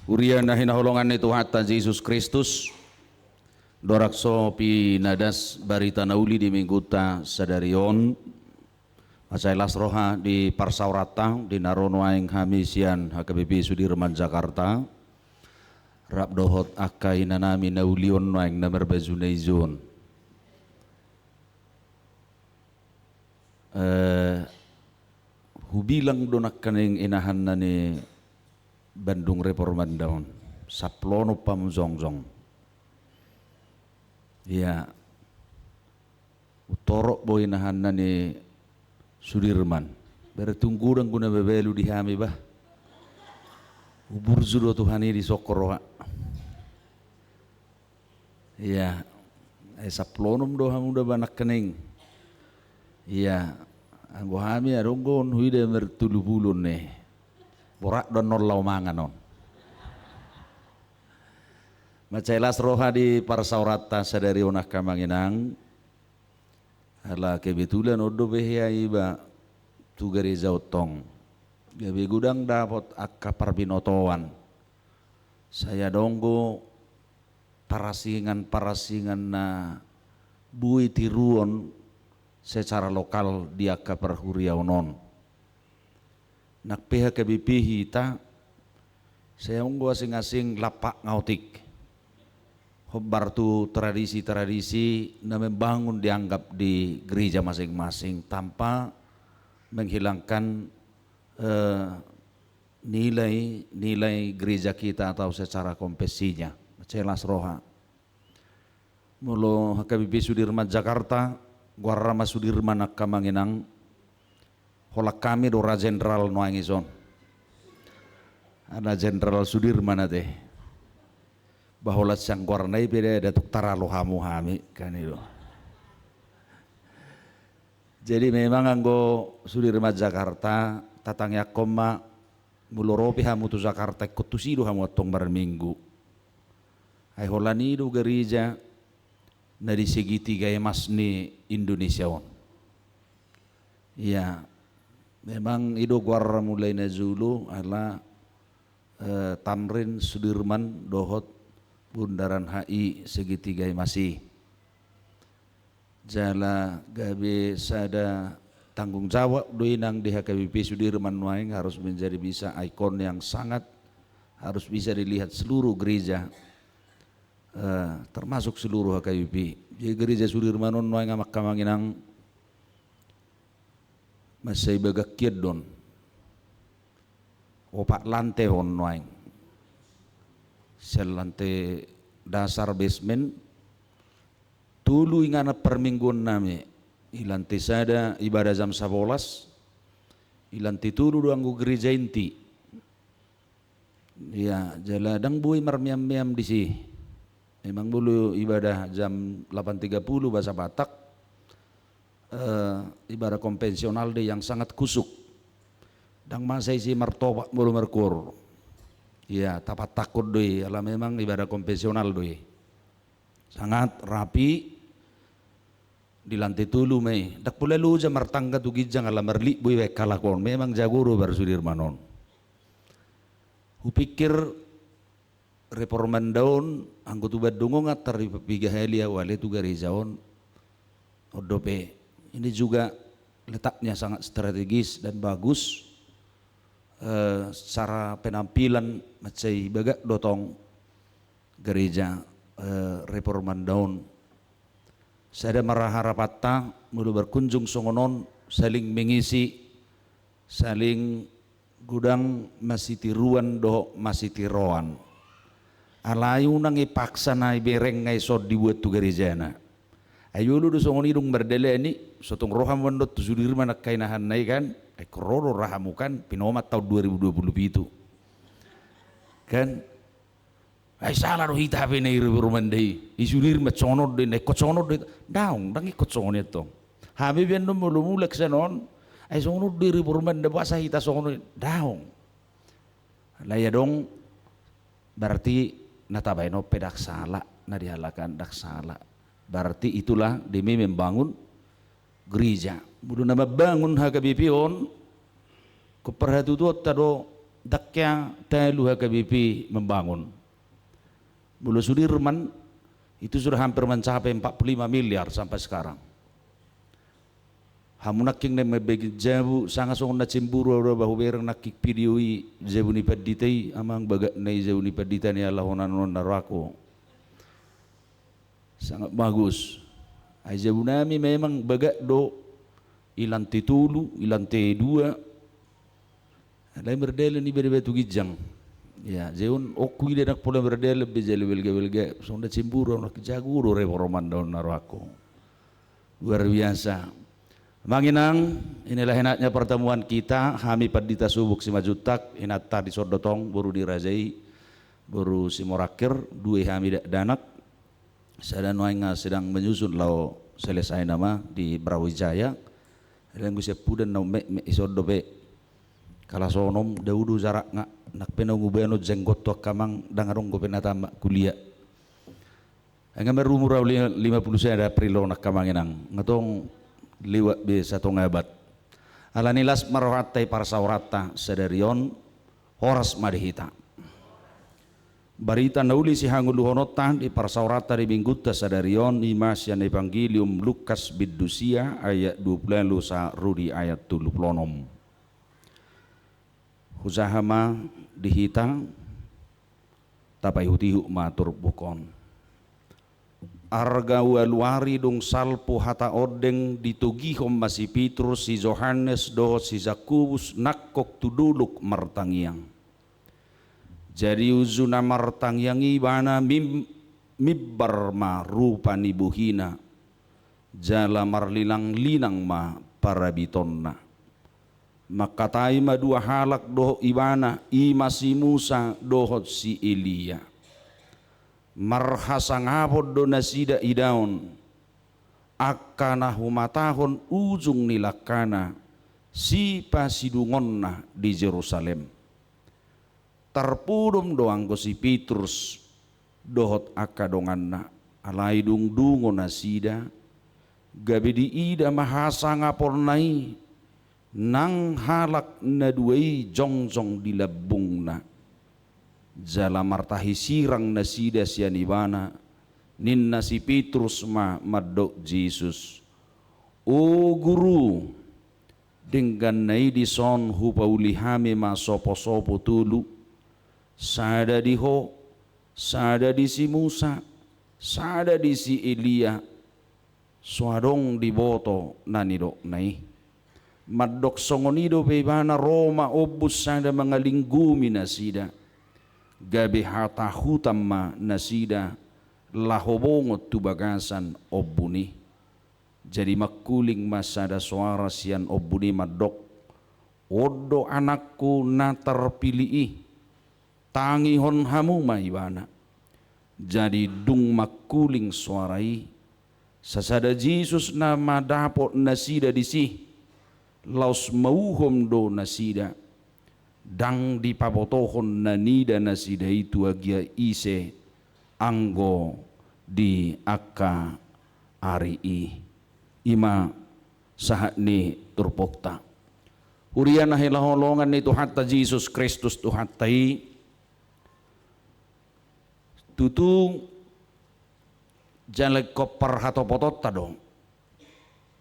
Urian na hinaholongan ni Tuhan Yesus Kristus, dorakso pinadas barita nauli di mingguta sadarion, masailas roha di parsaurata di narono aing hamisian HKBP Sudirman Jakarta, rap dohot akai nanami naulion aing namer bazunaizon. Hubilang donak kaning inahan na ni Bandung Reforman daun saplono pamzongjong ya utorok boy inahan na ni Sudirman beretungkurang guna bebelu di hami bah ubur sudo Tuhani di sokoroha ya saplonom doham udah banak kening ya anggo hami aronggon huide mertulu bulun nih borak don norlau manganon macailas roha di parsaurata sadari onah kamanginang ala kebetulan odo behya iba tugari zautong gabe gudang dapat akka parbinotoan saya donggo parasingan na bui tiruon secara lokal di akka perhuriaunon nak pihak KBP hita saya unggu asing-asing lapak ngautik hobar tu tradisi-tradisi na membangun dianggap di gereja masing-masing tanpa menghilangkan nilai gereja kita atau secara kompesinya celas roha mulo HKBP Sudirman Jakarta Guarrama Sudirman Akamanginang holak kami dora jenderal noangison ada jenderal Sudirman ate baholat sang warnai beda datuk taralo hamu hami kan itu jadi memang anggo Sudirman Jakarta tatangnya koma muloropi hamu tu Jakarta kutusidu hamu atong berminggu ay holani do gereja na di segitiga emas ni Indonesia on ya memang itu guarra mulai na Zulu adalah Tamrin Sudirman Dohot Bundaran HI segitiga masih jala gabe sada tanggung jawab doinang di HKBP Sudirman Waing harus menjadi bisa ikon yang sangat harus bisa dilihat seluruh gereja termasuk seluruh HKBP. Jadi gereja Sudirman Waing amak kamanginang masai bagakiad don opak lantai honwaing sel lantai dasar basement tulu ingana permingguan nami ilantai sada ibadah jam 11 ilantai tulu doanggu gereja inti ya jaladang bui marmiam-miam di sini memang dulu ibadah jam 8.30 bahasa Batak ibadah konvensional deh yang sangat kusuk dan masa isi martobat mulu merkur ya tapat takut deh ala memang ibadah konvensional deh sangat rapi di lantai tulu mei dak pula lu jam martangga tu gijang ala merli bui wekalakon memang jagoro bar Sudirmanon upikir reforman daun anggotu badungo ngatar di piga helia wale tu garizaon odope ini juga letaknya sangat strategis dan bagus secara penampilan macai bagak dotong gereja Reforman daun saya marah harapata mulu berkunjung songonon saling mengisi saling gudang masih tiruan doh masih tiroan alayu nang ipaksa na ibereng ngai sod dibuat tu gereja na ayo lu songon idung berdele ini sotong roham wandot tu Sudirman nak kainahan nai kan kororo rahamu kan pinomat tahun 2020 itu kan salah roh hita apa nih Reforman deh Sudirman conod deh kok conod deh daung dangi kok conod itu habis biar mulu mulek senon sonod deh Reforman deh bahasa hita sonod daung lah ya dong berarti natabaino pedak salah na dihalakan dak salah berarti itulah demi membangun gereja. Budu nama bangun HKBP on keperhatu tu tado dakya dalu HKBP membangun. Mulu Sudirman itu sudah hampir mencapai 45 miliar sampai sekarang. Hamunaking na mabegi jabu sanga song na cimburu ora bahu berang nakik videoi jabu ni paditai amang baga na jabu ni padita ni Allah onanon narako. Sangat bagus. Ay jabu nami memang baga do ilan titulu, ilan T2. Alay berdele ni batu gijang. Ya, jeun okui de nak pola berdele bejele belga song na cimburu nak jaguru reforman daun narako. Luar biasa. Manginang, inilah enaknya pertemuan kita. Kami Padita Subuk Simajutak, inata di Sordotong, baru dirajai, baru Simorakir, dua kami danak. Saya dan Wainga sedang menyusun lau selesai nama di Brawijaya. Dan gue siap pudan nau me isordope. Kalau sonom daudu jarak nak penau ngubeno jenggot tuak kamang dangarong gue penatama kuliah. Enggak merumur 50 saya ada Aprilo nak kamanginang ngatong liwat be satu ngabat alanilas marwatai parsaurata sadarion horas madihita barita nauli si hangulu honota di parsaurata di mingguta sadarion imas yang evangelium Lukas bidusia ayat 20 sa rudi ayat 36 huzahama dihita tapai hutihu matur bukon arga waluari dong salpo hata odeng ditugihom masih Petrus si Yohanes do si Zakubus nakok tuduluk martangiang jadi uzuna martangiang ibana mibbar ma rupa nibuhina jala marlilang linang ma parabitonna makatai ma dua halak doh ibana ima si Musa dohot si Elia marhasang apod do nasida idaon akana humatahon ujung nilakana si pasidungonna di Jerusalem terpudum doang go si Petrus dohot akadonganna alai dung dungo nasida gabe di ida mahasang apornai nang halak na duai jongjong di labungna jala martahi sirang nasida sianibana ninna si Petrus ma madok Jesus o guru dengan naidi son hupaulihame ma sopo-sopo tulu sada diho sada di si Musa sada di si Elia suadong diboto nanidok nai madok songonido bebana Roma obus sada mangalinggumi nasida gabi hata hutamma nasida lahobongot tu bagasan obuni jadi makuling masada suara sian obuni madok odo anakku na terpilih tangi hon hamu maibana jadi dung makuling suarai sasada Jesus na madapot nasida disi laus mauhom do nasida dang di pabotohon nanida nasida itu agia ise anggo di akka ari ima sahat ni turpokta uriana hilaholongan ni Tuhan ta Jesus Kristus Tuhan tai tutu jangan kopar hato potot tadong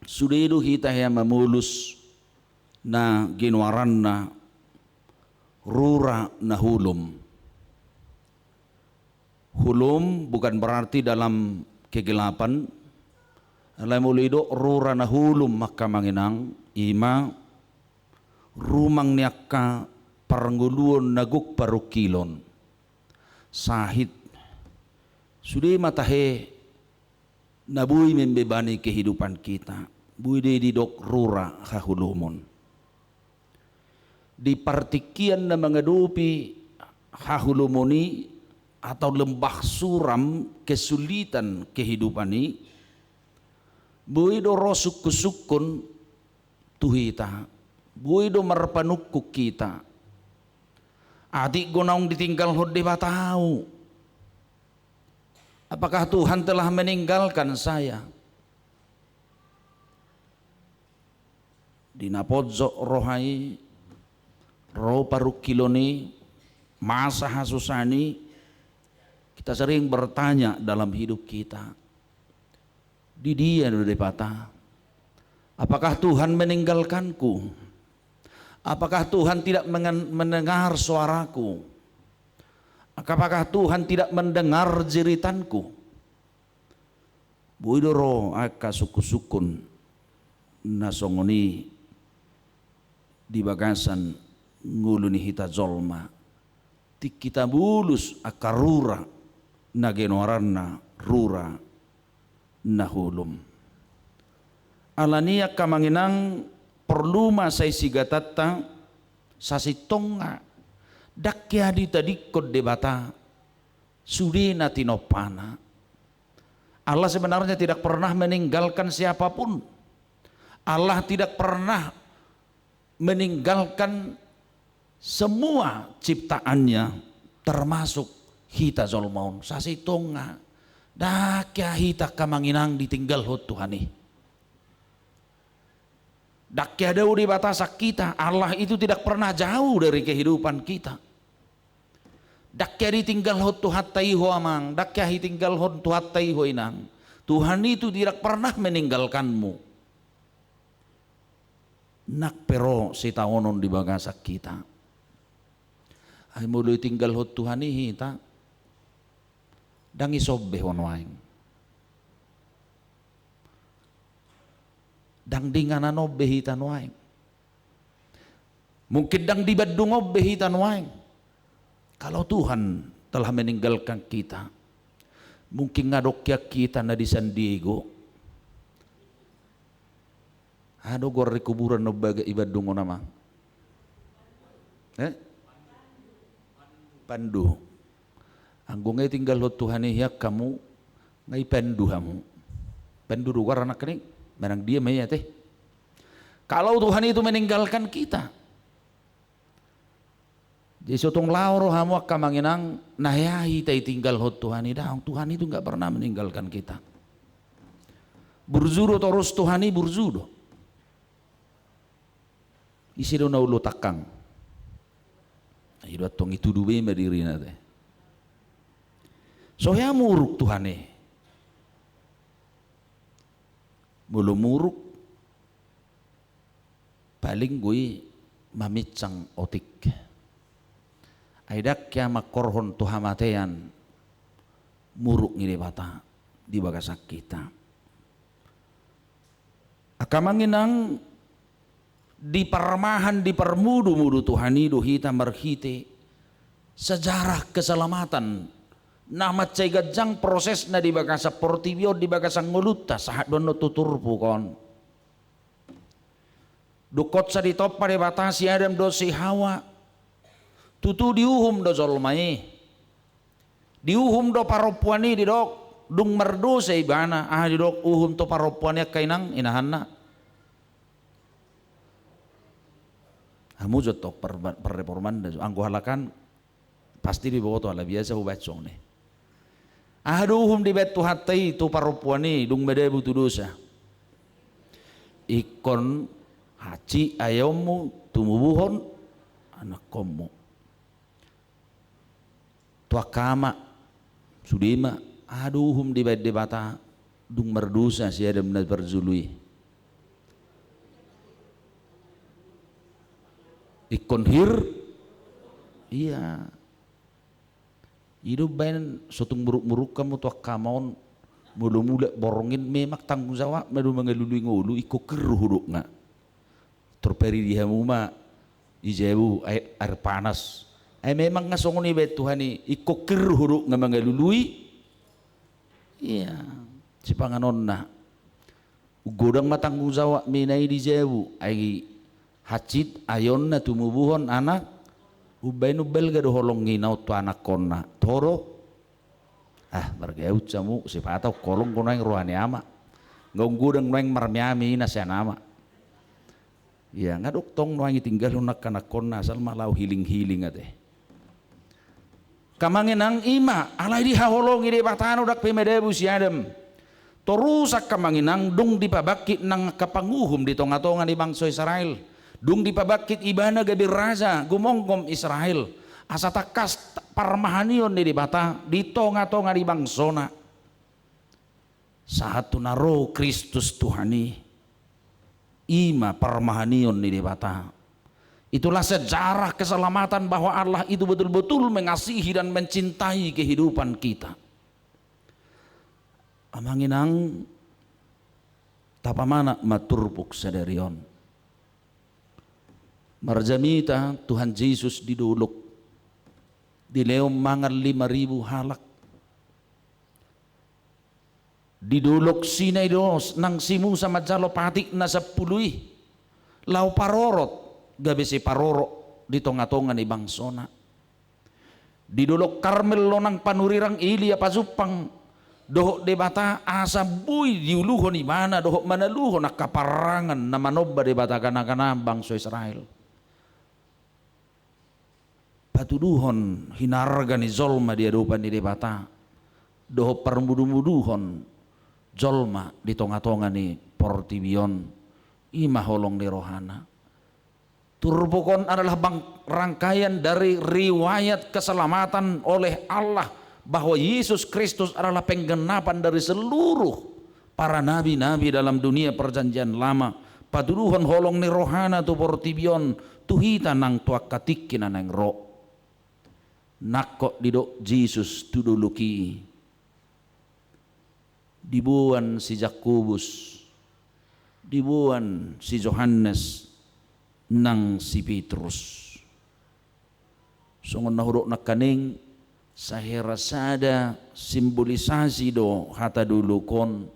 sudah itu kita yang memulus na ginwaran na rura na hulum. Hulum bukan berarti dalam kegelapan. Alai mulido rura na hulum maka manginang ima rumang niaka parangguluon naguk parukilon. Sahid sudah matahe nabui membebani kehidupan kita. Bui de didok rura hahulumon. Di partikian na mengedupi hahulumoni atau lembah suram kesulitan kehidupan ini buido rosuk kusukun tuhita buido marpanukku kita adik gonong ditinggal hode batau apakah Tuhan telah meninggalkan saya di napojok rohai ro paru kiloni masa hasusani kita sering bertanya dalam hidup kita di dia dari patah, apakah Tuhan meninggalkanku? Apakah Tuhan tidak mendengar suaraku? Apakah Tuhan tidak mendengar jeritanku? Buidoro aka suku-sukun nasongoni di bagasan nguluni hita zolma ti kita bulus akarura nagenoranna rura nahulum alania kamanginang perluma say sigatatta sasitonga dakya di tadi kod debata sudina tinopana. Allah sebenarnya tidak pernah meninggalkan siapapun. Allah tidak pernah meninggalkan semua ciptaannya termasuk hita zolmaun sasitonga dakya hita kamanginang ditinggal hot Tuhani dakya dau di batas kita. Allah itu tidak pernah jauh dari kehidupan kita. Dakya ditinggal hot tuhatai ho amang, dakya ditinggal hot tuhatai ho inang. Tuhan itu tidak pernah meninggalkanmu. Nak pero si taonon di bagasak kita. Ay mo tinggal hot Tuhan hita. Dangi sobbe honwaing. Dang dinganan obbe hitan waing. Mungkin dang dibadung obbe hitan waing. Kalau Tuhan telah meninggalkan kita, mungkin ngadokya kita na di San Diego. Ado gor kuburan no baga ibadung nama. Pandu. Anggo ngay tinggal ho Tuhan hiyak kamu ngay pandu hamu. Pandu lugar anak ini, menang dia maya teh. Kalau Tuhan itu meninggalkan kita, jadi sotong lauro hamu kamanginang nayahi tay tinggal hot Tuhan ida. Tuhan itu enggak pernah meninggalkan kita. Burzuro terus Tuhani burzuro. Isido na ulo takang. Ayo tong itu duwe madiri na teh. So ya muruk Tuhani. Mulu muruk paling gue mamicang otik. Aidak kya makorhon tuhamatean muruk ngiri bata di bagasak kita. Akamanginang di permahan di permudu-mudu Tuhani dohita merhite sejarah keselamatan nama cegajang proses na di bagasa portibio di bagasa nguluta sahat dono tuturpu kon. Dukot sa ditop pada batasi Adam dosi Hawa. Tutu diuhum do zolmai, diuhum do paropuani di dok dung merdu seibana di dok uhum to paropuani kainang inahanna. Hamu jotok perreforman dan anggo halakan pasti di bawah tu ala biasa ubacong nih. Uhum di betu hatai tu paropuani dung bede butu dosa. Ikon haji ayomu tumubuhon anak komu. Tuakama sudima aduhum di bata dung merdusa si Adam na berzului ikon hir iya hidup bain sotung muruk kamu tuakamaon mula-mula borongin memak tanggung jawab madu mengelului ngulu iko keruh huduk nga terperi di hamuma ijebu air panas. Memang ngasong ni bet Tuhani iko keruh nga mga lului. Iya, si panganon na. Ugodang matanggung jawab minay di jebu ay hacit ayon na tumubuhon anak ubay nubel gado holong nginaw to anak kon na toro. Bergaut samu si pataw kolong ko na yung ruhani ama. Ngudang na yung marmiami na siya nama. Iya, nga doktong no ang itinggal hunak kanak kon na asal malaw hiling-hiling ate. Kamanginang ima alay di haholong ide batano dak pemedebu si Adam Torusak kamanginang dung dipabakit ng kapanguhum di tonga-tonga ni bangsa Israel. dung dipabakit ibana gabi raja gumongkom Israel asa takas parmahanion di bata di tonga-tonga di bangsona satu naro Kristus Tuhani ima parmahanion di bata. Itulah sejarah keselamatan bahwa Allah itu betul-betul mengasihi dan mencintai kehidupan kita. Amanginang tapamana maturpuk sadarion. Marjamita Tuhan Yesus diduluk dileom mangan 5.000 halak. Diduluk sinay dos nang simu sama jalo patik na sa pului lau parorot gabi si paroro di tonga-tonga ni bangsona. Diduluk Karmel lo nang panurirang Ilia pasupang dohok debata asa bui diuluho ni mana dohok manaluho nak kaparangan na manobba debata kana-kana bangsa Israel. Patuduhon hinarga ni zolma di adupan di debata dohok permudu-muduhon zolma di tonga-tonga ni portibion ima holong di rohana. Turbukon adalah rangkaian dari riwayat keselamatan oleh Allah bahwa Yesus Kristus adalah penggenapan dari seluruh para nabi-nabi dalam dunia perjanjian lama. Patuduhon holong ni rohana tu portibion tuhita nang tuak katikin nang ro. Nakko didok Yesus tuduluki dibuan si Yakobus, dibuan si Yohanes nang si Petrus. Songon nahurok na kaning saherasada simbolisasi do hata dulukon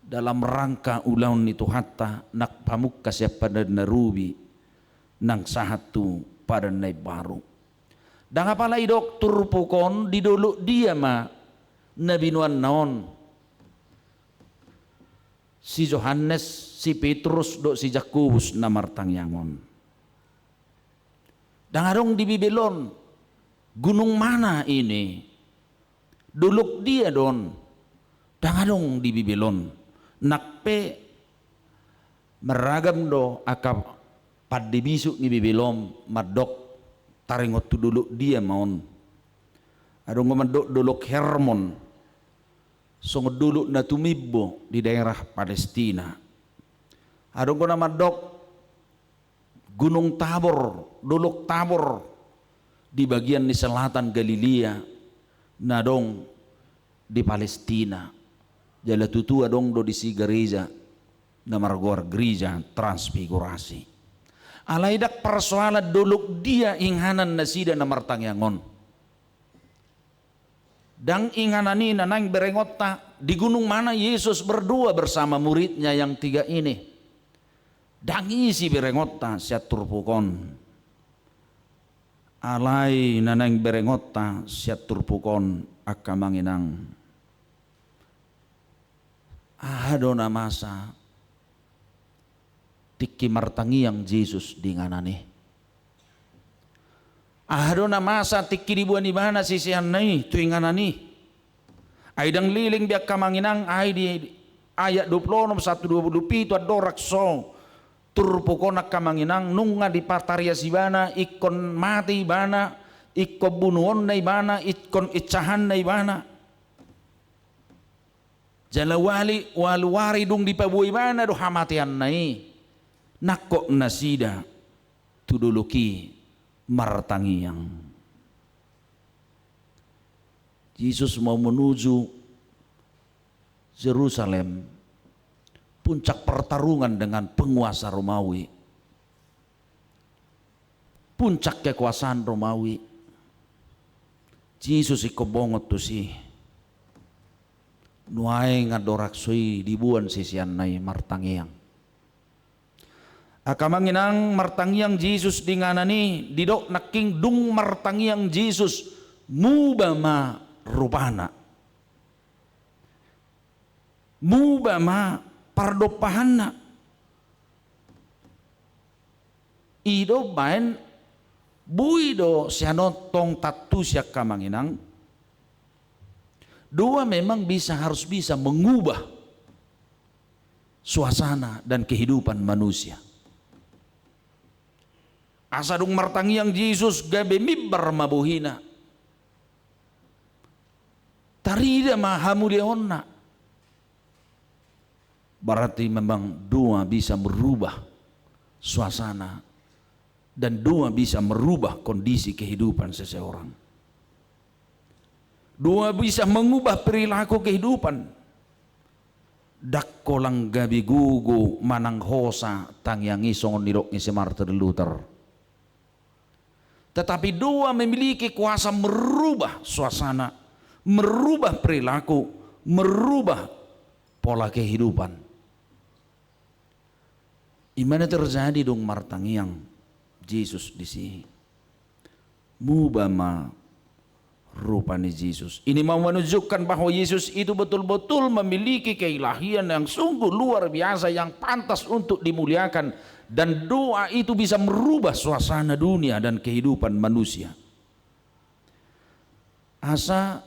dalam rangka ulaun itu hatta nak pamukka siapa dan narubi nang sahatu pada nai baru. Dan apalah idok turpukon diduluk dia ma nabi nuan naon si Yohanes, si Petrus, do si Yakobus namartang yangon. Dangarong di Babylon, gunung mana ini? Duluk dia don. Dangarong di Babylon, nakpe meragam do akap padibisuk ni Babylon madok taringot tu duluk dia maon. Adong madok duluk Hermon. Song dulu na tumibo di daerah Palestina. Adong ko na madok Gunung Tabor, duluk Tabor di bagian di selatan Galilea, nadong di Palestina. Jala tutu adong do di si gereja na margor gereja transfigurasi. Alaidak persoalan duluk dia inghanan nasida na martangyangon. Dan inganani nanang berengota di gunung mana Yesus berdua bersama muridnya yang 3 ini. Dan isi berengota siat turpukon. Alai nanang berengota siat turpukon akamanginang. Ahadona masa tiki martangi yang Yesus di nganani. Ahadona masa tiki dibuan di mana sisihan nai tuinganani. Aidang liling biak kamanginang ay di ayat 20 1:27 adorak so turpukona kamanginang nunga di pataria sibana ikon mati bana ikon bunuon na ibana ikon icahan na ibana jalawali walwari dung di pabuay bana do hamatian nai nakko nasida tuduluki martangiyang. Yesus mau menuju Yerusalem, puncak pertarungan dengan penguasa Romawi, puncak kekuasaan Romawi. Yesus ikobongot tu si nuai ngadorak sui dibuan sisian nai martangiyang. Akamanginang martangiang Yesus di nganani didok naking dung martangiang Yesus mubama rupana mubama pardopahanna ido bain buido sianotong tatu siak kamanginang dua memang harus bisa mengubah suasana dan kehidupan manusia. Asadung martangiang Jesus gabe mibbar mabuhina. Tarida mahamu deonna. Berarti memang doa bisa merubah suasana dan doa bisa merubah kondisi kehidupan seseorang. Doa bisa mengubah perilaku kehidupan. Dakko lang gabi gugu manang hosa tang yang isong nirok ni si Martin Luther. Tetapi doa memiliki kuasa merubah suasana, merubah perilaku, merubah pola kehidupan. Imana terjadi dong martangiang Yesus di sini. Mubama rupanya Yesus. Ini mau menunjukkan bahwa Yesus itu betul-betul memiliki keilahian yang sungguh luar biasa, yang pantas untuk dimuliakan, dan doa itu bisa merubah suasana dunia dan kehidupan manusia. Asa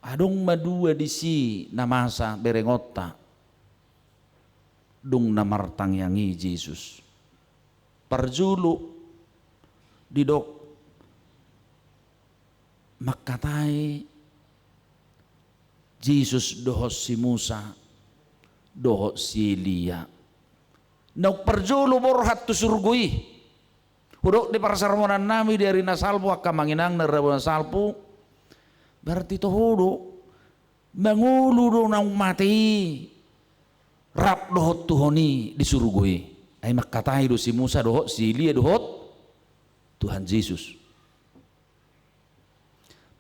adong madua di si namasa berengota dung namartang yangi Yesus. Parjulu didok makatai Jesus dohos si Musa, dohos si Elia. Nak perjulu borhat tu surgui. Hudok di parasarmonan nami dari nasalpu akka manginang na rabuan salpu. Berarti to hudok mangulu do nang mati. Rap dohot tuhoni di surgui. Ay makatai do si Musa, dohot si Elia, dohot Tuhan Yesus.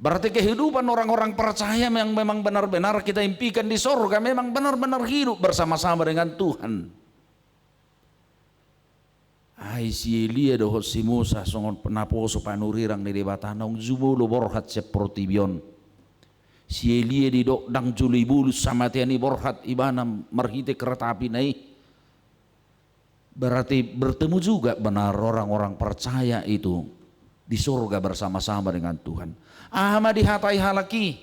Berarti kehidupan orang-orang percaya yang memang benar-benar kita impikan di sorga memang benar-benar hidup bersama-sama dengan Tuhan. Ai si Elia dohot si Musa songon penaposo panurirang ni debatanong zumulo borhat seperti bion. Si Elia di dok dang juli bulus sama tiani borhat ibana merhite kereta api nai. Berarti bertemu juga benar orang-orang percaya itu di surga bersama-sama dengan Tuhan. Ahmad dihatai halaki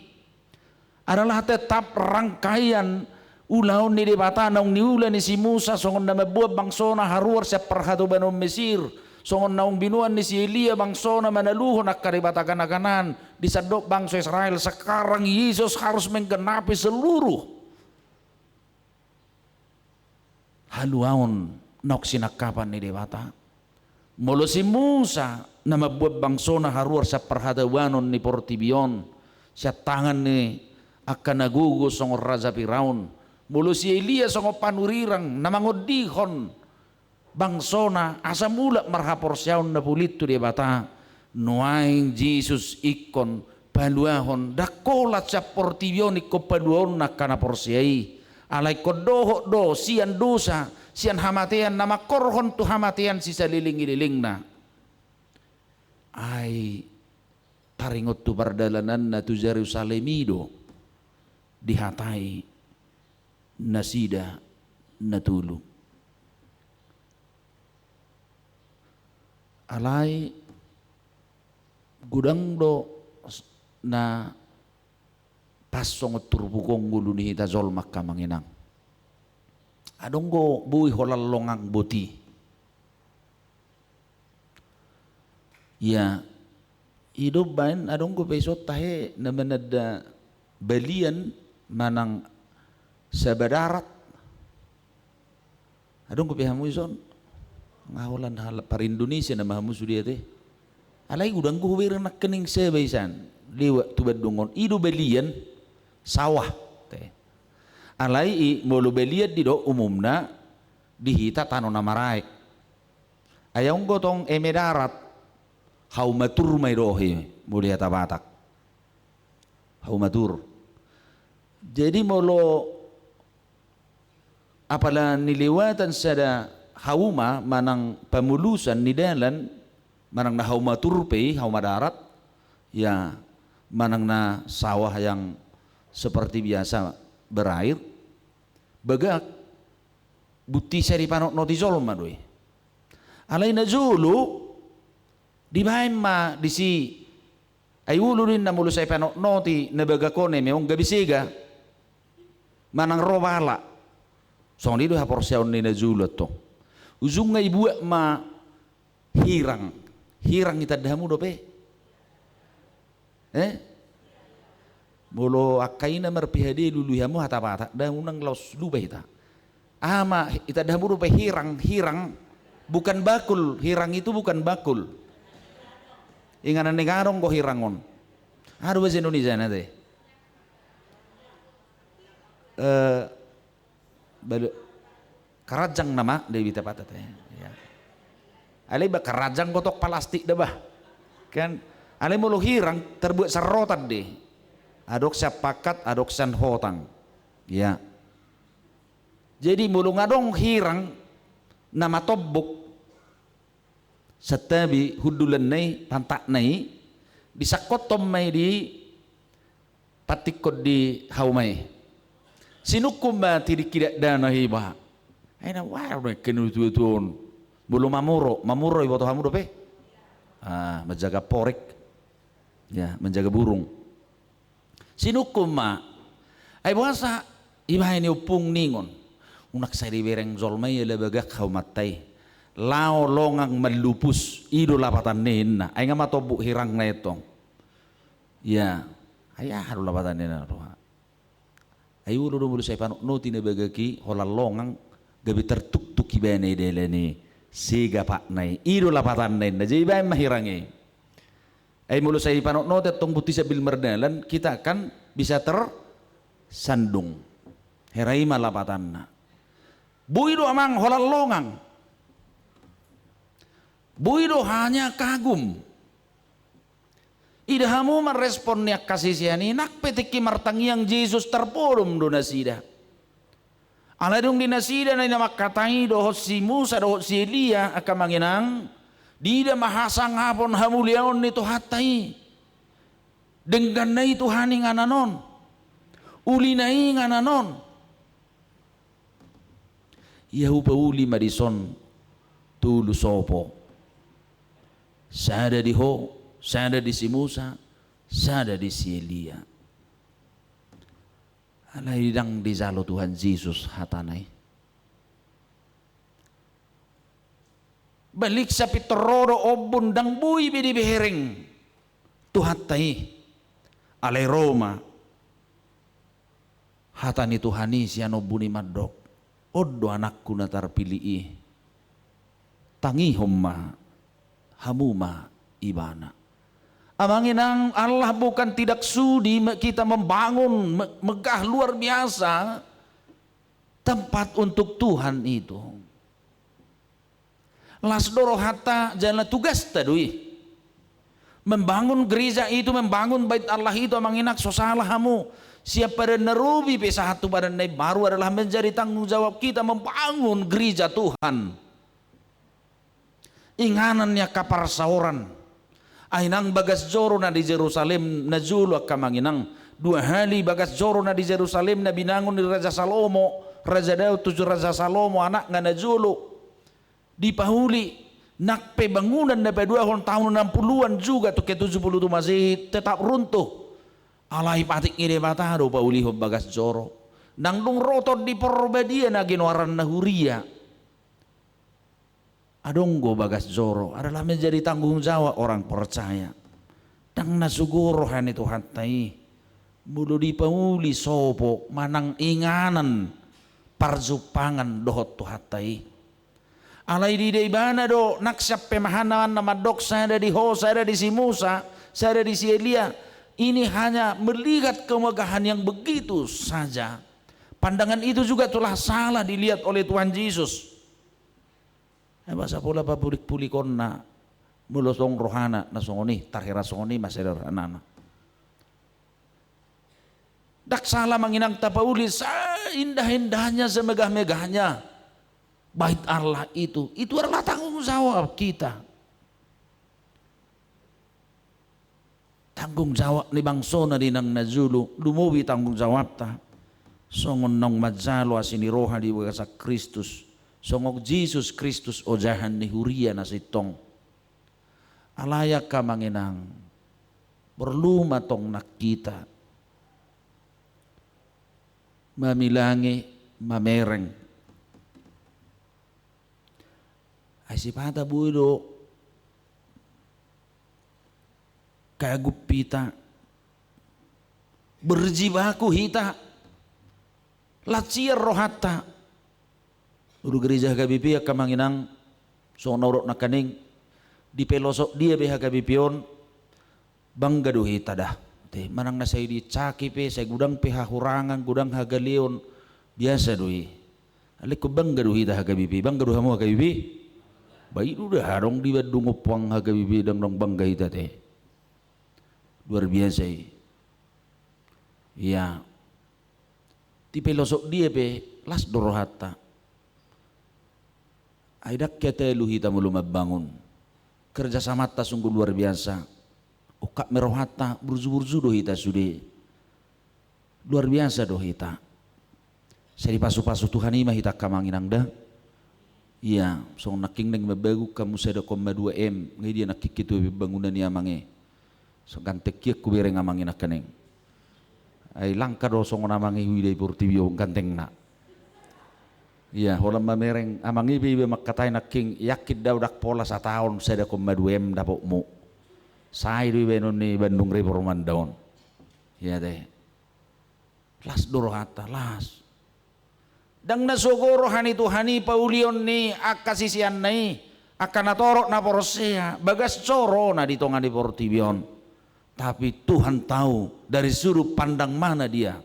adalah tetap rangkaian ulaun ni debata naung niulan ni si Musa songon na mabuab bangsona haruar sa perhatu banom Mesir, songon naung binuan ni si Elia bangsona manaluhon akkaribata kanakanan di sadok bangsa Israel. Sekarang Yesus harus menggenapi seluruh haluaon nok sinakapan ni debata. Molo si Musa na mabuat bangsona haruar sa perhadawanon ni Portibion, siya tangan ni akan nagugos song Raja Firaun. Molo si Elia song panurirang na mangodihon bangsona asa mula marhapor siyaon na pulit to di bata. Nuaing Jesus ikon paluahon dakolat sa Portibion iko paluahon na kanapor siyay. Alay kodoho do siyan dosa siyan hamatian na makorhon tu hamatian si saliling-ililing na ay taringot tu bardalanan na tu Jerusalemido dihatai nasida natulog. Alay gudang do na pasong turbukong gulo ni Hitazol makamanginang. Adong go buhi holalongang buti. Ya, hidup bain adong go besok tahe na manada balian manang sa badarat. Adong go pihamu ison ngawalan hal par Indonesia na mahamu sudia teh. Alay gudang go wirang nakkening sebaisan liwa tubad dungon ido balian sawah teh. Alai mulu beliat di do umumna dihita tano namaraek. Ayong gotong emedarat haumatur may dohi mulia tabatak. Haumatur. Jadi mulu apala niliwatan sada hauma manang pamulusan ni dalan manang na haumatur pe haumadarat ya manang na sawah yang seperti biasa berair bagak buti seri panok notizol madui alai na julu di ma di si ay ulu rin na mulu sa panok noti na bagakone meong gabisiga manang robala so dito hapor siya ni na julu to ujung nga ibuak ma hirang itadamu dope bolo akaina marpihade lulu yamu hata pata dah unang laus lubeh ta ama itadamu dope hirang bukan bakul, hirang itu bukan bakul. Inganan negarong ko hirangon. Ano ba sa Indonesia nate? Karajang nama Dewi tepat ya. Ale ba karajang kotok plastik dah bah. Kan ale mulu hirang terbuat serotan deh. Adok siapakat adok san hotang. Ya. Jadi mulu ngadong hirang nama tobok setabi hudulan nai pantak nai disakotom mai di patikot di haumai sinukum ba tidak dana hiba aina wae kenu tuon bulu mamuro ibu hamu dope menjaga porek ya menjaga burung sinukum ma ai bahasa iba ini upung ningon unak saya di bereng zolmai ya bagak haumatai lao longang melupus ido lapatan nena ay nga matobuk hirang na itong ya ayah haru lapatan nena roha ayu ulo mulu say panok no tinabagaki hola longang gabi tertuk-tuk ibane deleni siga pak nai ido lapatan nena jadi ibay mahirangi ay mulu say panok no tetong putih sabil merdalan kita akan bisa tersandung heraima lapatan na buido amang hola longang buido hanya kagum. Ida hamu meresponnya kasih siani nak petiki martangiang Yesus terpolum do nasida. Aladung di nasida na nama katai do si Musa do si Elia akan manginang dida mahasang hapon hamuliaon itu hatai. Dengan na itu hani ngananon. Uli nai ngananon. Yahu pauli madison tulu sopo. Sada di Ho, sada di si Musa, sada di si Elia. Alaidang di zalo Tuhan Yesus hatanay. Balik sa pitororo obon dang buy bidi behereng. Tuhatay. Alay Roma. Hatani Tuhani siya no buni madok. Odo anakku na tarpilii. Tangi homma. Hamuma ibana. Amanginang Allah bukan tidak sudi kita membangun megah luar biasa tempat untuk Tuhan itu. Lasdoro hatta jalan tugas tadui. Membangun gereja itu, membangun bait Allah itu amanginak sosalah hamu. Siapa pada nerubi pesa hatu pada naik baru adalah menjadi tanggung jawab kita membangun gereja Tuhan. Inganannya kapar sauran ainang bagas joro na di Jerusalem na julu akamanginang 2 hari bagas joro na di Jerusalem na binangun ni Raja Salomo Raja Daud 7 Raja Salomo anak nga na julu dipahuli nakpe bangunan na pa 2 tahun 60-an juga to ke 70 tu masih tetap runtuh alai patik ide batado pauli ho bagas joro nang dong rotot di porbadia na ginwaran na huria adonggo bagas joro adalah menjadi tanggung jawab orang percaya dang nasuguro han itu hatai mulu dipauli sopo manang inganan parjupangan dohot tu hatai alai di deibana do naksap pemahanan nama dok saya ada di Ho saya ada di si Musa saya ada di si Elia ini hanya melihat kemegahan yang begitu saja pandangan itu juga telah salah dilihat oleh Tuhan Yesus. Basa pula pa pulik-pulikon na mulosong rohana na songoni tarhira songoni masedor anana. Dak salah manginang tapauli indah-indahnya semegah-megahnya bait Allah itu adalah tanggung jawab kita. Tanggung jawab ni bangso na dinang nazulu lumuwi tanggung jawab ta. Songon nong madzalo asini roha di bagasa Kristus. Songok Jesus Kristus ojahan ni huria na sitong alayak ka manginang berluma tong nakita mamilangi mamereng ay si pata buido kagup pita, berjibaku hita, laciar rohata, uru gereja HKBP kamanginang so norok nakaning di pelosok dia BHKBP-on bangga do hita dah. Teh manang na saya dicaki pe saya gudang hahurangan gudang hagalion biasa doi. Alek ko bangga do hita HKBP, bangga do hamu HKBP. Baik udah harong di badung upang HKBP dang dong bangga hita teh. Luar biasa ya. Di pelosok dia pe las dorohata. Aidak kita lu hita mulu mabangun. Kerjasama ta sungguh luar biasa. Ukak merohata burzu-burzu do hita sude. Luar biasa do hita. Saya dipasu-pasu Tuhan ima hita kamanginang dah. Iya, so naking nang mabagu kamu sada 2M. Ngai dia nakik itu bangunan ni amange. So gantek ku bereng amangin akaneng. Ay langka do song namangi huidai portibio ganteng na. Iya, holam mamereng amangi bibi makatay naking yakid daw dak pola sa taon sada 2M dapok mo. Sai do benon ni Bandung Reforman daon. Iya deh. Las dorohata las. Dang nasogoro hani Tuhani paulion ni akasisian nai akan natorok na porosea bagas coro na ditongan di portibion. Tapi Tuhan tahu dari sudut pandang mana dia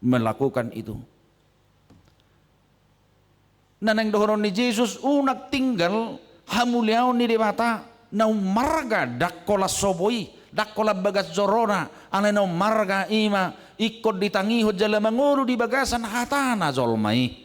melakukan itu. Nanang dohoron ni Yesus unak tinggal hamuliaw ni debata na marga dakola soboi dakola bagas jorona ane na marga ima ikot ditangiho jala manguru di bagasan hatana zolmai.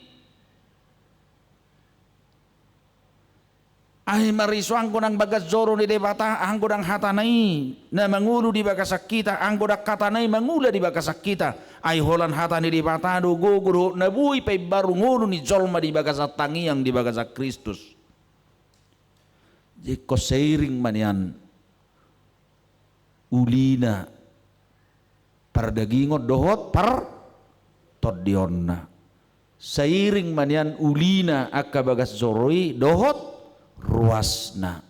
Ay mariso anggo nang bagas joro ni debata anggo nang hatanai na mangulu di bagasak kita anggo dak katanai mangula di bagasak kita ay holan hatani di debata do guguru na bui pe baru ngulu ni jolma di bagasak tangiang di bagasak Kristus. Jeko seiring manian ulina pardagingot dohot par todionna seiring manian ulina akka bagas joroi dohot ruasna.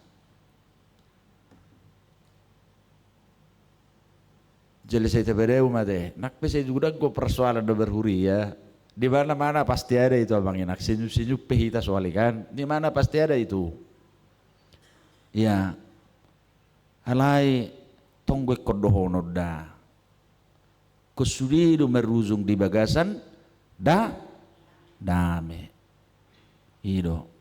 Jadi saya terbereu mate. Nak saya juga go persoalan do berhuri ya. Di mana-mana pasti ada itu abang enak senyum-senyum pehita soal kan. Di mana pasti ada itu. Ya. Alai tonggo kodohono da. Kusudido meruzung di bagasan da dame. Ido.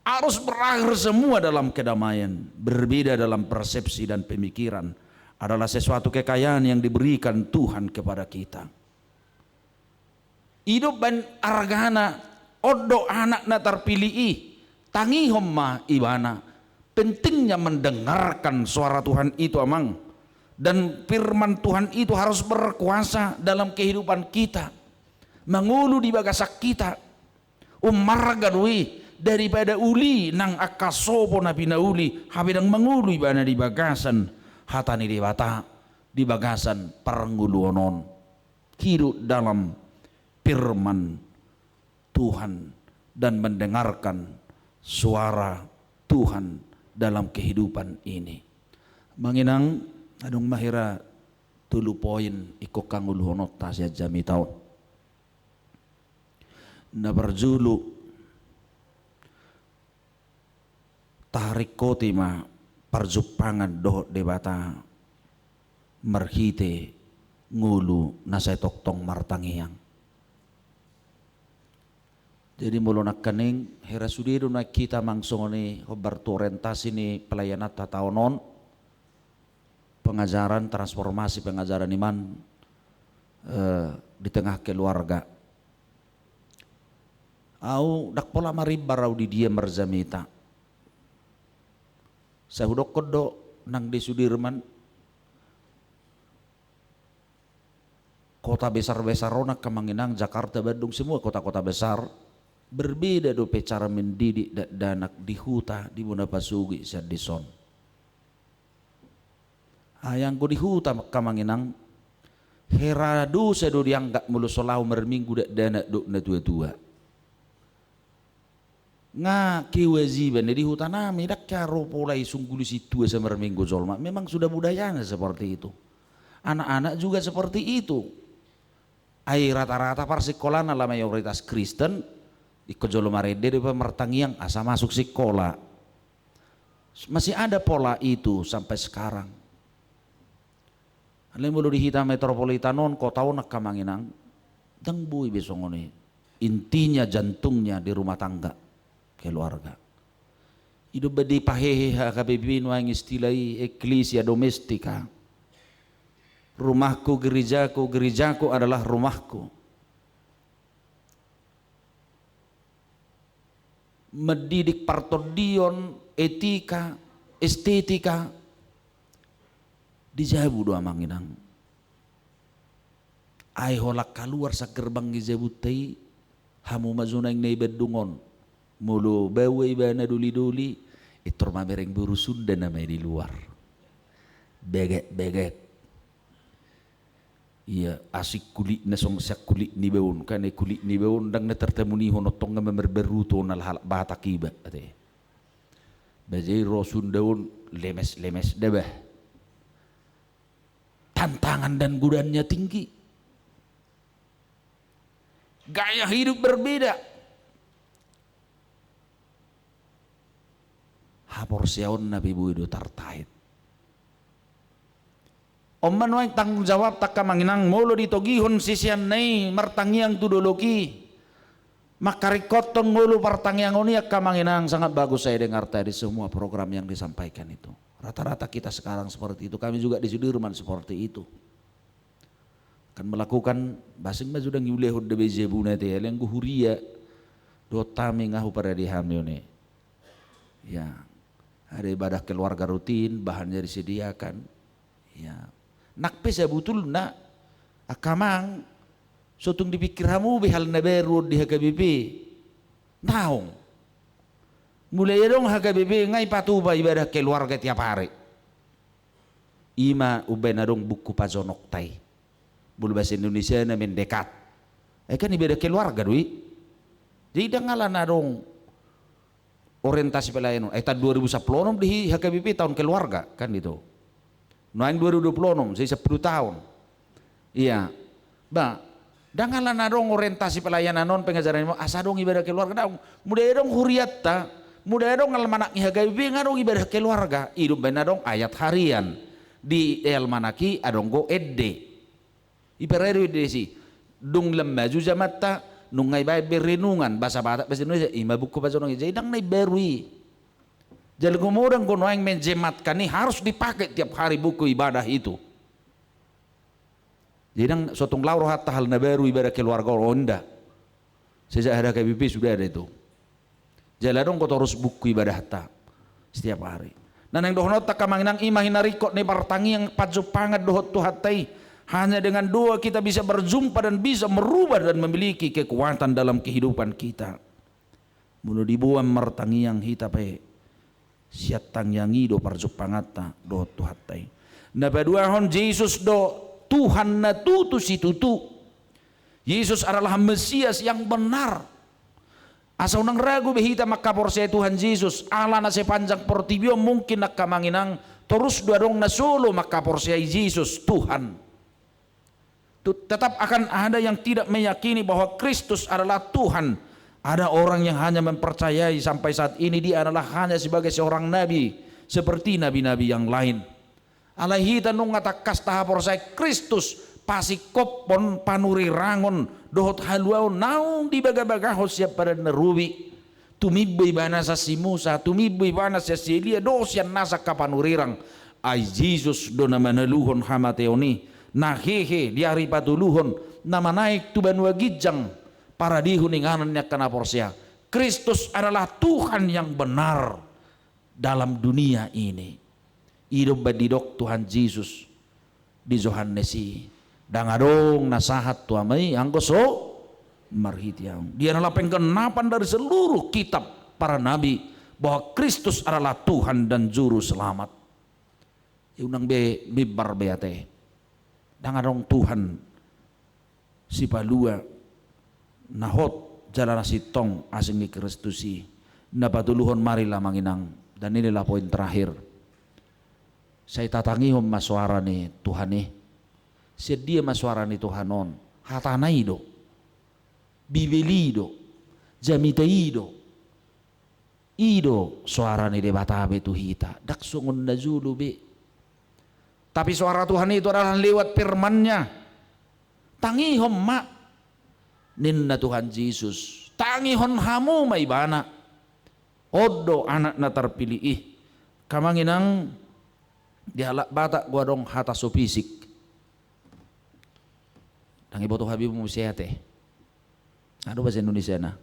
Harus berakhir semua dalam kedamaian, berbeda dalam persepsi dan pemikiran adalah sesuatu kekayaan yang diberikan Tuhan kepada kita. Hidup ban argana odo anak na terpilih tangi homma ibana. Pentingnya mendengarkan suara Tuhan itu amang, dan firman Tuhan itu harus berkuasa dalam kehidupan kita, mengulu di bagasak kita umarga dui daripada uli nang akasopo na pinauli habidang mangulu ibana di bagasan hatani di bata di bagasan paranguluonon hidup dalam firman Tuhan dan mendengarkan suara Tuhan dalam kehidupan ini. Manginang adung mahira tulu poin iko kanguluhono tasya jami taon na berjulu tarik kotima parjupangan doh debata merhite ngulu nasay toktong martangiang. Jadi mulu nak kening hera sudiru na kita mangsongoni hobar orientasi ni pelayanan tataonon pengajaran transformasi pengajaran iman di tengah keluarga. Au dak pola maribarau di dia merzamita. Sahudok kodo nang di Sudirman kota besar-besar rona Kamanginang, Jakarta, Bandung, semua kota-kota besar berbeda dope cara mendidik danak di huta di Munapasugi Sadison. Ayang ko di huta Kamanginang heradu sedo dianggap mulu solau merminggu dak danak dok na tua-tua. nga kewajiban di hutan nami dak karo polai sungguli situ sama minggu zolma, memang sudah budayanya seperti itu. Anak-anak juga seperti itu. Ai rata-rata parsikolana lah mayoritas Kristen ikut jolomarede di pemertangiang asa masuk sekolah. Masih ada pola itu sampai sekarang. Alem bulu di hitam metropolitanon kota nak kamanginang dang bui besongone. Intinya jantungnya di rumah tangga keluarga. Hidup bedi pahehe HKBP nuang istilai eklesia domestika. Rumahku gerejaku, gerejaku adalah rumahku. Mendidik partodion, etika, estetika dijabu doa manginang. Ai holak keluar sa gerbang dijabu tei hamu mazunang nei bedungon. Mulu bawa ibana duli-duli itor mabereng buru Sunda namanya di luar. Beget-beget. Iya asik kulit nasong sak kulit ni beun kan kulit ni beun dang na tertemu ni hono tonga memerberuto nal hal bata kiba ate bajai rosun daun lemes debah tantangan dan godaannya tinggi, gaya hidup berbeda. Hapor siaon Nabi Buido tartait Oman wae tanggung jawab tak kamanginang molo ditogihon sisian nei martangiang tudoloki makarikoton molo partangiang oni kamanginang sangat bagus saya dengar tadi semua program yang disampaikan itu. Rata-rata kita sekarang seperti itu, kami juga di Sudirman seperti itu. Akan melakukan basing mah sudah ngulehud de bezebuna teh yang guhuria do tami ngahu pada dihamione. Ya, ada ibadah keluarga rutin, bahannya disediakan. Ya. Nakpe saya butul nak akamang sotung dipikir hamu bihal na beru di HKBP naong mulai dong HKBP ngai patuba ibadah keluarga tiap hari ima ubay na dong buku pazonok tay bulu bahasa Indonesia na mendekat kan ibadah keluarga dui jadi ngala na dong orientasi pelayanan tahun 2010 di HKBP tahun keluarga kan itu. Noang 2026, saya 10 tahun. Iya, ba, dangalan adong orientasi pelayanan non pengajaran mo asadong ibadah keluarga dong. Mudah dong huriat ta, mudah dong almanak HKBP ngadong ibadah keluarga. Hidup benar dong ayat harian di almanaki adong go edde. Ibarat desi, dung lemaju jamatta, nungai bae berenungan bahasa Batak bahasa Indonesia, ima buku bahasa Indonesia, idang nai berui. Jadi kemudian kono yang menjematkan ini harus dipakai tiap hari buku ibadah itu. Jadi sotong lauro hatta hal baru ibadah keluarga onda. Sejak ada KBP sudah ada itu. Jadi dong kau terus buku ibadah hatta setiap hari. Dan yang dohonot tak kamanginang imahinarikot ne partangi yang paju pangat dohot tu hatai. Hanya dengan doa kita bisa berjumpa dan bisa merubah dan memiliki kekuatan dalam kehidupan kita. Mulu dibuang martangi yang hitape. Siatang yang ido parjupangata do tuhatai. Na paduahon Yesus do Tuhan na tutu si tutu. Yesus adalah Mesias yang benar. Asa unang ragu behita makapor saya Tuhan Yesus. Allah na sepanjang portibio mungkin nak kamanginang terus duadong na solo makapor saya Yesus Tuhan. Tetap akan ada yang tidak meyakini bahwa Kristus adalah Tuhan. Ada orang yang hanya mempercayai sampai saat ini dia adalah hanya sebagai seorang nabi seperti nabi-nabi yang lain. Alaihi tanung ngatakas tahapor saya Kristus pasikopon panuri rangon dohot haluau naung di baga-bagaho siap pada nerubi tumiboy bana sa si Musa tumiboy bana sa si Elia dosyan nasa kapanurirang ay Jesus do na manaluhon hamateoni nahehe diari patuluhon na manaik tuban wagijang para dihuninganannya kena porsia. Kristus adalah Tuhan yang benar dalam dunia ini. Hidup badidok Tuhan Yesus di Johannesi. Dangadong nasahat tuamai anggoso marhitiang. Dia adalah penggenapan dari seluruh kitab para nabi bahwa Kristus adalah Tuhan dan juru selamat. Iunang be bibar beate. Dangadong Tuhan si palua nahot jalan sitong asing di Kristusi napatuluhon marilah manginang. Dan inilah poin terakhir. Saya tatangihon maswara ni Tuhan ni. Sedia maswara ni Tuhanon. Hatanay do. Bibili do. Jamitai do. Ido suara ni debatabe tuhita. Daksungun nazulu be. Tapi suara Tuhan itu adalah lewat firman-Nya. Tangihon ma. Ninna Tuhan Yesus. Tangihon hamu maibana. Odo anak na terpilih kamanginang dihalak batak gua dong hata so fisik. Nang ibo to habib mo siyate. Ano bahasa Indonesia na?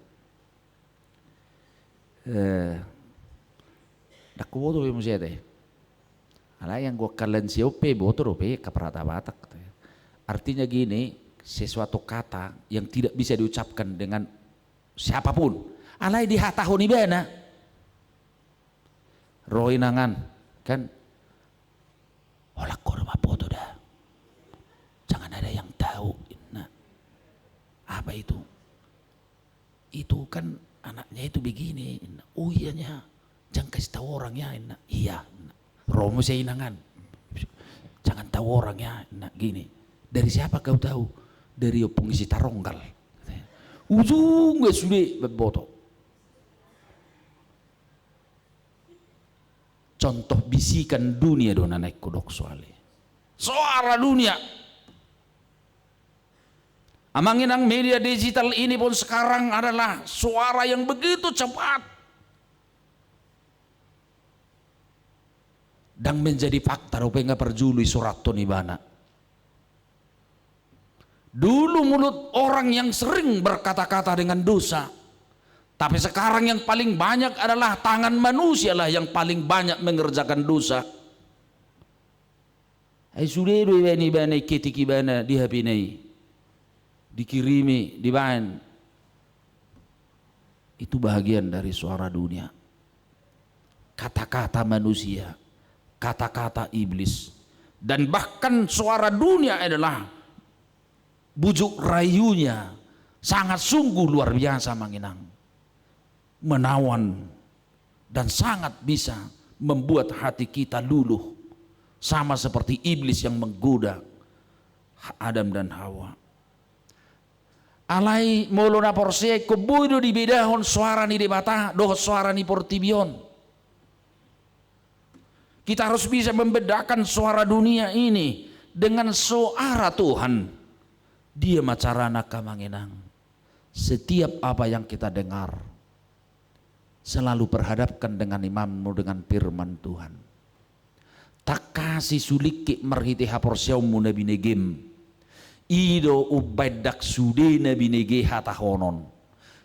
Dakubo to mo siyate. Ala yang gua kalen siyope boto rope kaprata batak. Artinya gini, sesuatu kata yang tidak bisa diucapkan dengan siapapun. Alai di hatahon ibana. Roinangan kan olak korma foto dah, jangan ada yang tahu. Nah, apa itu kan anaknya itu begini. Oh iyanya, jangan kasih tahu orangnya. Iya, romo saya inangan, jangan tahu orangnya. Gini, dari siapa kau tahu? Dari pengisi taronggal. Ujung gak sudah beboto. Contoh bisikan dunia dona naik kodok soalnya. Suara dunia. Amanginang media digital ini pun sekarang adalah suara yang begitu cepat. Dan menjadi fakta rupanya perjului surat tonibana. Dulu mulut orang yang sering berkata-kata dengan dosa. Tapi sekarang yang paling banyak adalah tangan manusia lah yang paling banyak mengerjakan dosa. Ay sudah bani ketiki bana dihapinai, dikirimi, dibahan. Itu bahagian dari suara dunia. Kata-kata manusia, kata-kata iblis, dan bahkan suara dunia adalah bujuk rayunya sangat sungguh luar biasa manginang. Menawan dan sangat bisa membuat hati kita luluh, sama seperti iblis yang menggoda Adam dan Hawa. Alai molona porse kubudo di bedahon suara ni debata doh suara ni portibion. Kita harus bisa membedakan suara dunia ini dengan suara Tuhan. Dia macarana kamanginang. Setiap apa yang kita dengar selalu perhadapkan dengan imammu dengan firman Tuhan. Tak kasih suliki merhiti haporsiamu nabi negem. Ido ubadak sude nabi nege hatahonon.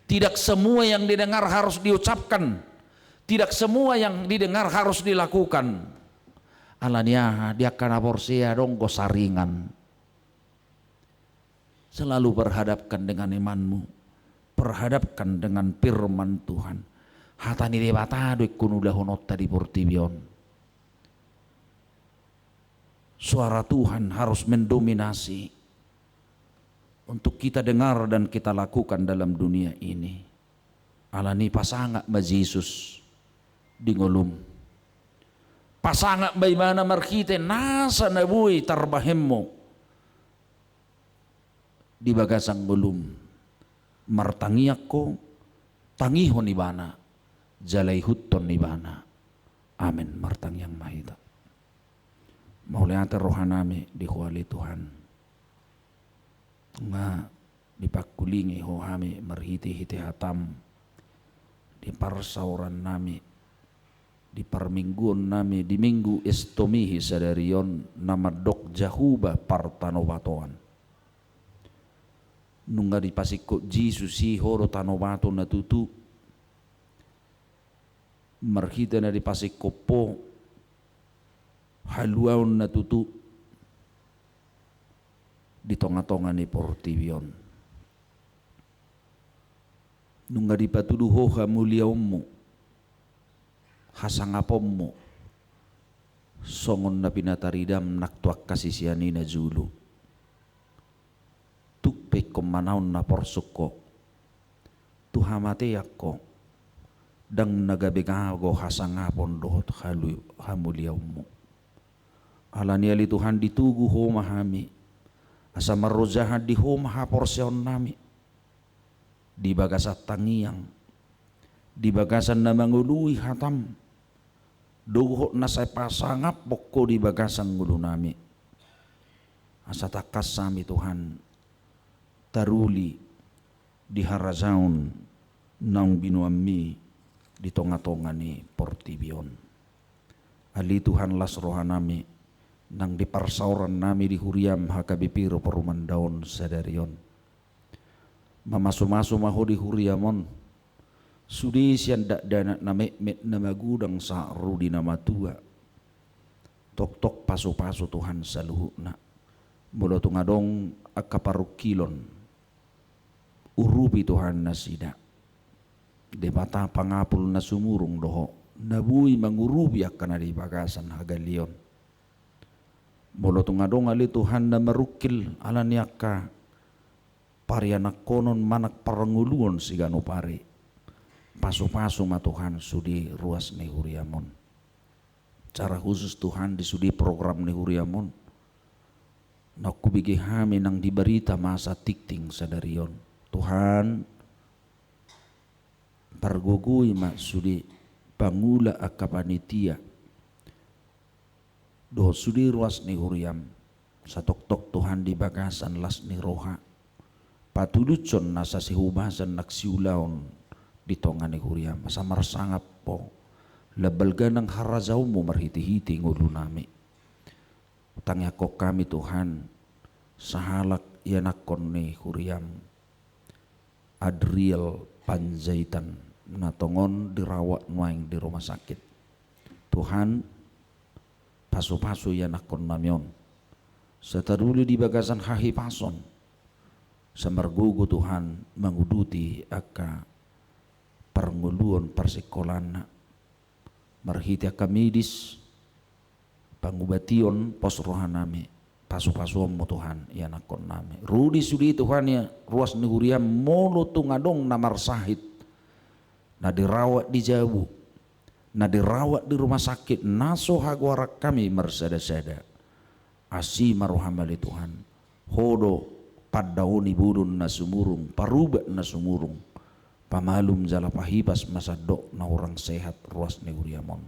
Tidak semua yang didengar harus diucapkan. Tidak semua yang didengar harus dilakukan. Alania dia kana porsia dong gosaringan. Selalu perhadapkan dengan imanmu. Perhadapkan dengan firman Tuhan. Hatani debata do kunulah honotta di portibion. Suara Tuhan harus mendominasi untuk kita dengar dan kita lakukan dalam dunia ini. Alani pasangak ma Yesus di ngolum. Pasangak bagaimana markite nasa nabui tarbahemmo di bagasang ngolum. Martangiak ko tangihon ibana. Jalai hutton nibana. Amin. Martang yang mahita. Mauliata rohanami di kuali Tuhan. Nga dipakulingi hohami merhiti-hiti hatam. Di parsauran nami. Di parmingguan nami. Di minggu estomihi sadarion nama dok jahuba partanobatoan. Nunga di pasiko Jisus si horo tanobato na tutu. Marhita na di pasikopo haluaon na tutu di tonga-tonga ni portibion. Nunga di patuduho hamuliaommo hasangapommo songon na pinataridam naktuak kasisiani na julu tukpe komanaon na porsukko tuhamate yakko dang nagabegago hasangapon dohot hamuliaummu. Alani ali Tuhan ditugu ho mahami asa marrojaha di ho mahaporsion nami di bagasat tangiang di bagasan na mangului hatam doho na say pasangap pokko di bagasan ngulu nami asa takas sami Tuhan taruli di harazaun nang binuami di tonga-tonga ni portibion. Ali Tuhan las rohanami nang di parsauran nami di huriam hakabipiro perumandaon sadarion. Mamasu-masu maho di huriamon sudi sian dak dana na met na magudang sa rudi nama tua. Tok-tok pasu-pasu Tuhan saluhuna. Mula tungadong akaparukilon urupi Tuhan nasida. De mata pangapul na sumurong doho nabui mangurubi akan di bagasan hagalion. Molo tungadong ali Tuhan na marukil ala niaka parianak konon manak paranguluon sigano pari pasu-pasu ma Tuhan sudi ruas ni huriamon. Cara khusus Tuhan di sudi program ni huriamon nakubigi hami nang diberita masa tikting sadarion. Tuhan pargugui mak sudi pangula akapanitia doh sudi ruas ni huriam satok-tok Tuhan di bagasan las ni roha patulucon nasa sihubasan naksiulaon di tonga ni huriam masa marsangap po lebalga ng harazaumu marhiti-hiti ngulu nami tangya ko kami Tuhan sahalak yanakon ni huriam Adriel Panjaitan natongon dirawat nuaing di rumah sakit. Tuhan pasu-pasu ya nakon namyon setaruli di bagasan hahi pason samargugu Tuhan manguduti aka parnguluon parsikolana marhiti aka medis pangubation pos rohanami pasu-pasuan mo Tuhan ya nakon nami rudi sudi Tuhan ya ruas ni huriam molo tungadong namar sahit na dirawat di jauh na dirawat di rumah sakit naso hagwarak kami mersada-sada asi maruhamali Tuhan hodo paddauni budun na sumurung parubat na sumurung pamalum jala pahibas masadok na orang sehat ruas ni huriamon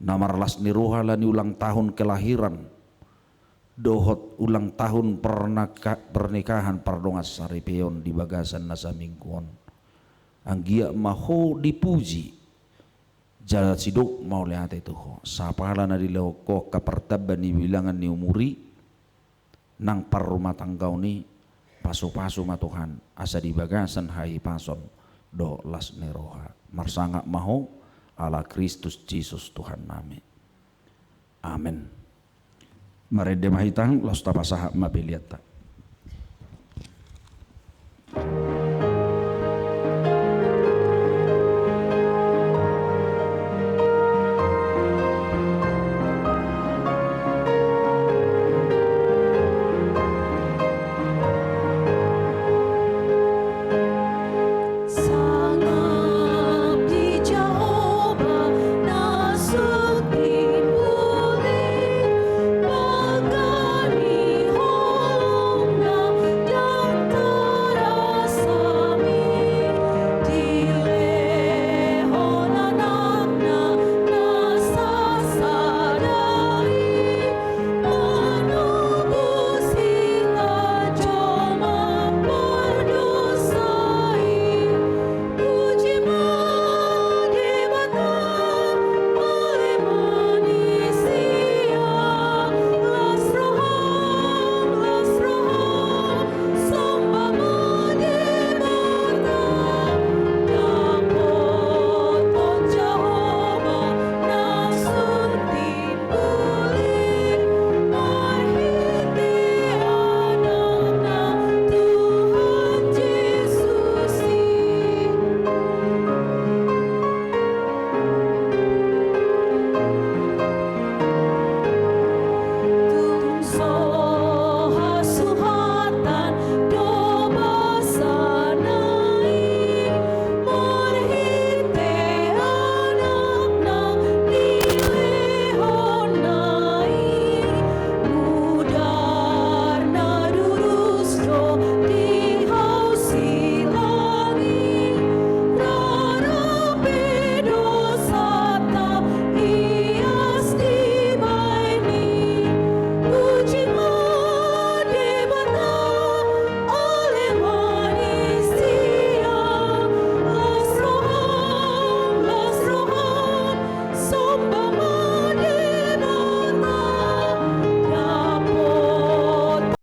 namarlas ni rohala ni ulang tahun kelahiran dohot ulang tahun pernikahan pardongas saripeon di bagasan nasa mingkuon anggia maho dipuji jala sidok mau lihat itu sapala na dilaw ko kapartaban ni bilangan ni umuri nang parrumah tanggau ni pasu-pasu ma Tuhan asa di bagasan hai pason do las neroha marsangak maho ala Kristus Jesus Tuhan nami amin. Marede mahitang los tapasahak mabiliata.